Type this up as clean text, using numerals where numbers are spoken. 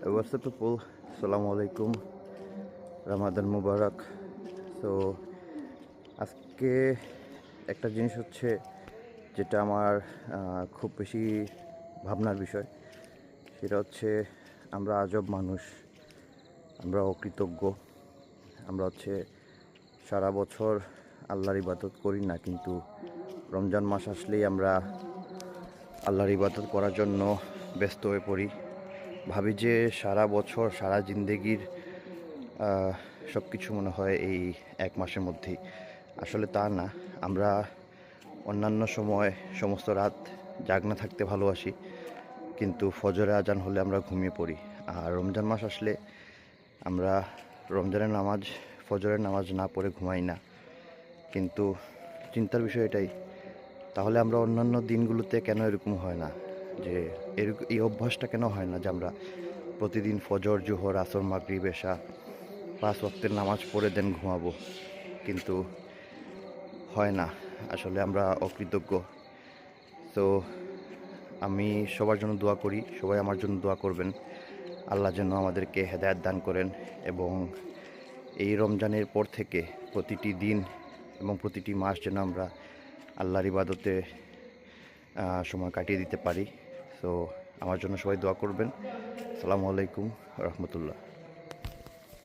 What's up people? Assalamu alaikum. Ramadan Mubarak. So আজকে একটা জিনিস হচ্ছে যেটা আমার খুব বেশি ভাবনার বিষয়। সেটা হচ্ছে আমরা আজব মানুষ, আমরা অকৃতজ্ঞ। আমরা হচ্ছে সারা বছর আল্লাহর ইবাদত করি না, কিন্তু রমজান মাস আসলেই আমরা আল্লাহর ইবাদত করার জন্য ব্যস্ত হয়ে পড়ি। ভাবি যে সারা বছর সারা জিন্দেগির সব কিছু মনে হয় এই এক মাসের মধ্যেই। আসলে তা না। আমরা অন্যান্য সময় সমস্ত রাত জাগনা থাকতে ভালোবাসি, কিন্তু ফজরে আজান হলে আমরা ঘুমিয়ে পড়ি। আর রমজান মাস আসলে আমরা ফজরের নামাজ না পড়ে ঘুমাই না। কিন্তু চিন্তার বিষয় এটাই, তাহলে আমরা অন্যান্য দিনগুলোতে কেন এরকম হয় না, যে এই অভ্যাসটা কেন হয় না যে আমরা প্রতিদিন ফজর, জোহর, আসর, মাগরিব, এশা 5 ওয়াক্তের নামাজ পড়ে দেন ঘুমাবো। কিন্তু হয় না। আসলে আমরা অকৃতজ্ঞ। তো আমি সবার জন্য দোয়া করি, সবাই আমার জন্য দোয়া করবেন। আল্লাহ যেন আমাদেরকে হেদায়েত দান করেন এবং এই রমজানের পর থেকে প্রতিটি দিন এবং প্রতিটি মাস যেন আমরা আল্লাহর ইবাদতে সময় কাটিয়ে দিতে পারি। তো আমার জন্য সবাই দোয়া করবেন। আসসালামু আলাইকুম রহমতুল্লাহ।